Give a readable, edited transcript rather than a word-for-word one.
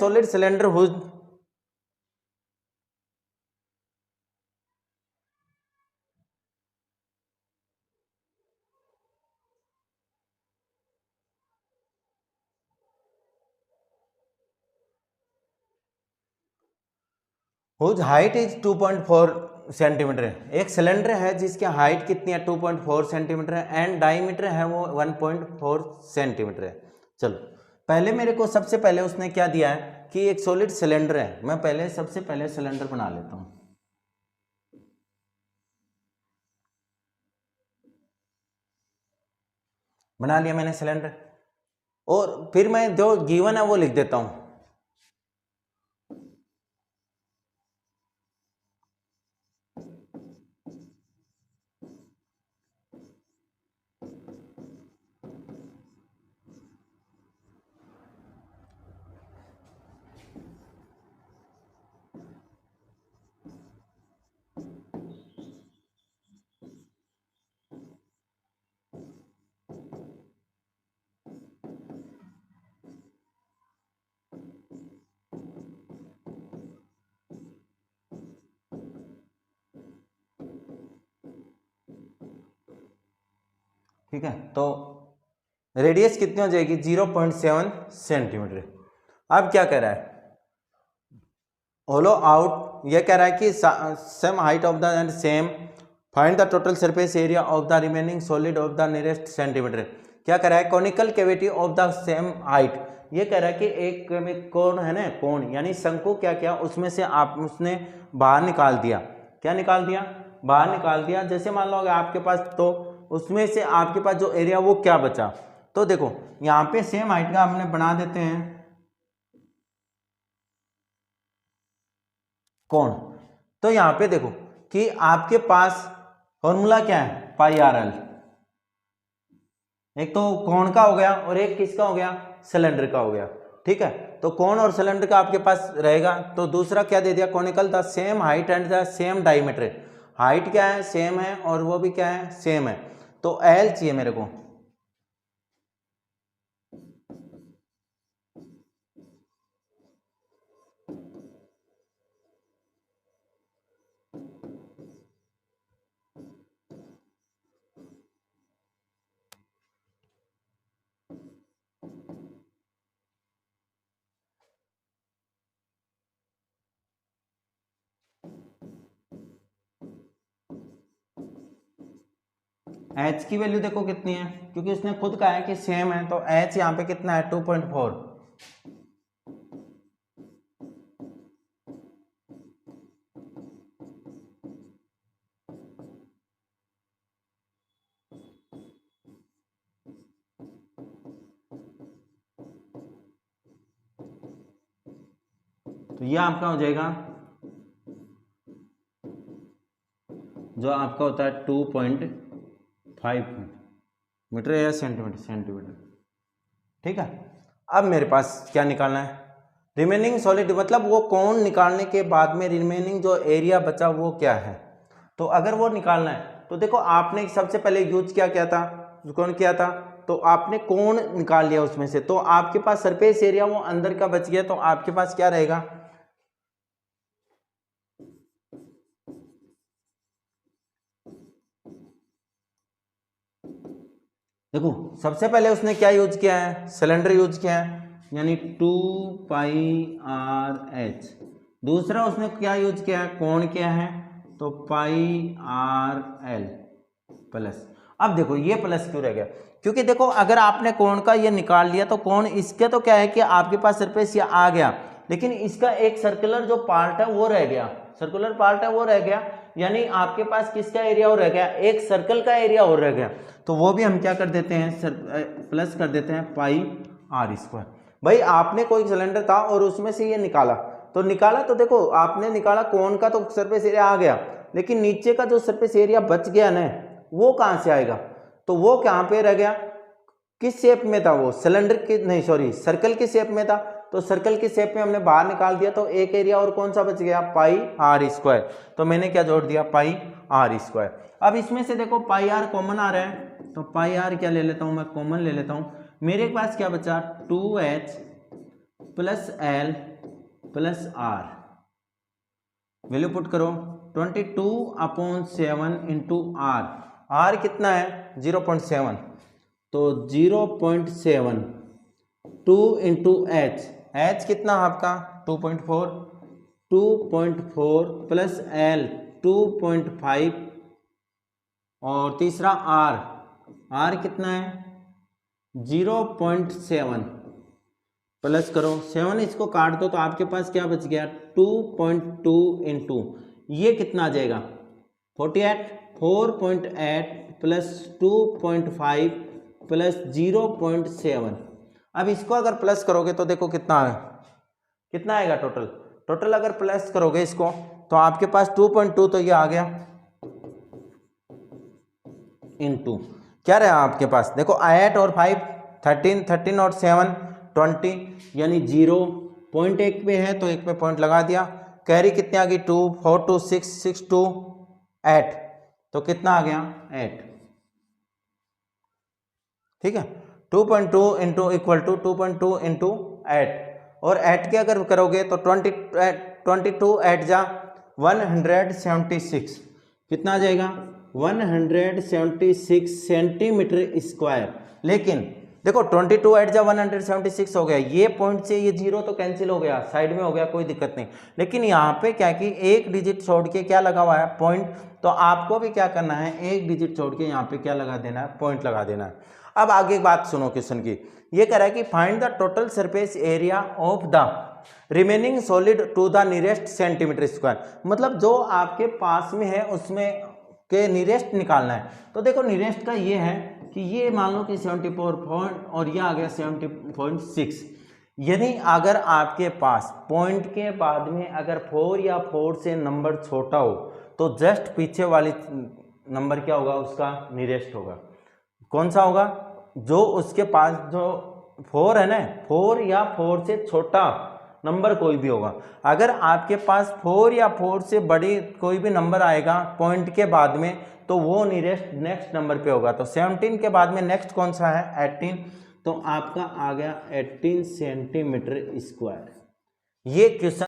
solid cylinder whose height is 2.4 centimetre है। एक cylinder है जिसकी हाइट कितनी है 2.4 सेंटीमीटर है एंड डायमीटर है वो 1.4 सेंटीमीटर है। चलो पहले मेरे को सबसे पहले उसने क्या दिया है कि एक सॉलिड सिलेंडर है। मैं पहले सबसे पहले सिलेंडर बना लेता हूं। बना लिया मैंने सिलेंडर और फिर मैं जो गिवन है वो लिख देता हूं। ठीक है, तो रेडियस कितनी हो जाएगी 0.7 सेंटीमीटर। अब क्या कह रहा है होलो आउट, ये कह रहा है कि same height of the end same find the total surface area of the remaining solid of the nearest centimetre. क्या कह रहा है conical cavity of the same height. ये कह रहा है कि एक कोण है ना, कोण यानी शंकु क्या क्या उसमें से आप उसने बाहर निकाल दिया। क्या निकाल दिया? बाहर निकाल दिया। जैसे मान लो अगर आपके पास तो उसमें से आपके पास जो एरिया वो क्या बचा। तो देखो यहाँ पे सेम हाइट का हमने बना देते हैं कोण। तो यहाँ पे देखो कि आपके पास फॉर्मूला क्या है पाई आर एल। एक तो कोण का हो गया और एक किसका हो गया सिलेंडर का हो गया। ठीक है, तो कोण और सिलेंडर का आपके पास रहेगा। तो दूसरा क्या दे दिया conical the same height and the same diameter. Height क्या है सेम है और वो भी क्या है सेम है। तो एल चाहिए मेरे को। एच की वैल्यू देखो कितनी है क्योंकि उसने खुद कहा है कि सेम है। तो एच यहाँ पे कितना है 2.4। तो ये आपका हो जाएगा जो आपका होता है 2.5 मीटर या सेंटीमीटर। ठीक है, अब मेरे पास क्या निकालना है रिमेनिंग सॉलिड, मतलब वो कोण निकालने के बाद में रिमेनिंग जो एरिया बचा वो क्या है। तो अगर वो निकालना है तो देखो आपने सबसे पहले यूज क्या किया था, कौन किया था, तो आपने कोण निकाल लिया उसमें से। तो आपके पास सरफेस एरिया वो अंदर का बच गया। तो आपके पास क्या रहेगा देखो सबसे पहले उसने क्या यूज किया है सिलेंडर यूज किया है यानी 2πr/h। दूसरा उसने क्या यूज किया है कोण क्या है तो πr/l प्लस। अब देखो ये प्लस क्यों रह गया क्योंकि देखो अगर आपने कोण का ये निकाल लिया तो कोण इसके तो क्या है कि आपके पास सरफेस ये आ गया, लेकिन इसका एक सर्कुलर जो पार्ट है वो रह गया, सर्कुलर पार्ट है वो रह गया। यानी आपके पास किसका एरिया और रह गया एक सर्कल का एरिया और रह गया। तो वो भी हम क्या कर देते हैं प्लस कर देते हैं πr²। भाई आपने कोई सिलेंडर था और उसमें से ये निकाला तो देखो आपने निकाला कोण का तो सरफेस एरिया आ गया, लेकिन नीचे का जो सरफेस एरिया बच गया ना वो कहां से आएगा। तो वो कहां पे रह गया किस शेप में था वो सिलेंडर की नहीं सॉरी सर्कल की शेप में था। तो सर्कल की शेप में हमने बाहर निकाल दिया तो एक एरिया और कौन सा बच गया πr²। तो मैंने क्या जोड़ दिया πr²। अब इसमें से देखो πr कॉमन आ रहा है तो πr क्या ले लेता हूं मैं कॉमन ले लेता हूं। मेरे पास क्या बचा 2h plus L plus R, value put करो 22/7 इंटू आर, आर कितना है 0.7, तो 0.7 2 इंटू एच, एच कितना आपका 2.4, 2.4 प्लस एल 2.5 और तीसरा आर, आर कितना है 0.7 प्लस करो 7, इसको काट दो तो आपके पास क्या बच गया 2.2 इंटू ये कितना आ जाएगा 48, 4.8 प्लस 2.5 प्लस 0.7। अब इसको अगर प्लस करोगे तो देखो कितना है, कितना आएगा टोटल, टोटल अगर प्लस करोगे इसको तो आपके पास 2.2 तो ये आ गया इंटू क्या रहा आपके पास, देखो 8 और 5 13, 13 और 7 20, यानी 0.1 पे है तो एक पे पॉइंट लगा दिया, कैरी कितनी आ गई 2, 4 2 6 6 2 8, तो कितना आ गया 8, ठीक है 2.2 इंटू इक्वल टू 2.2 इंटू 8, और 8 के अगर करोगे तो 22 8 जा 176, कितना आ जाएगा 176 सेंटीमीटर स्क्वायर। लेकिन देखो 22 8 जा 176 हो गया, ये पॉइंट से ये जीरो तो कैंसिल हो गया, साइड में हो गया, कोई दिक्कत नहीं, लेकिन यहाँ पे क्या कि एक डिजिट छोड़ के क्या लगा हुआ है पॉइंट, तो आपको भी क्या करना है एक डिजिट छोड़ के यहाँ पे क्या लगा देना है पॉइंट लगा देना है। अब आगे बात सुनो क्वेश्चन की, ये कह रहा है कि find the total surface area of the remaining solid to the nearest centimetre square, मतलब जो आपके पास में है उसमें के नियरेस्ट निकालना है। तो देखो नियरेस्ट का ये है कि ये मान लो कि 74 पॉइंट और ये आ गया 70.6, यदि अगर आपके पास पॉइंट के बाद में अगर 4 या 4 से नंबर छोटा हो तो जस्ट पीछे वाली नंबर क्या होगा उसका नियरेस्ट होगा, कौन सा होगा जो उसके पास जो 4 है ना, 4 या 4 से छोटा नंबर कोई भी होगा, अगर आपके पास 4 या 4 से बड़ी कोई भी नंबर आएगा पॉइंट के बाद में तो वो नियरेस्ट नेक्स्ट नंबर पे होगा। तो 17 के बाद में नेक्स्ट कौन सा है 18, तो आपका आ गया 18 सेंटीमीटर स्क्वायर। ये क्वेश्चन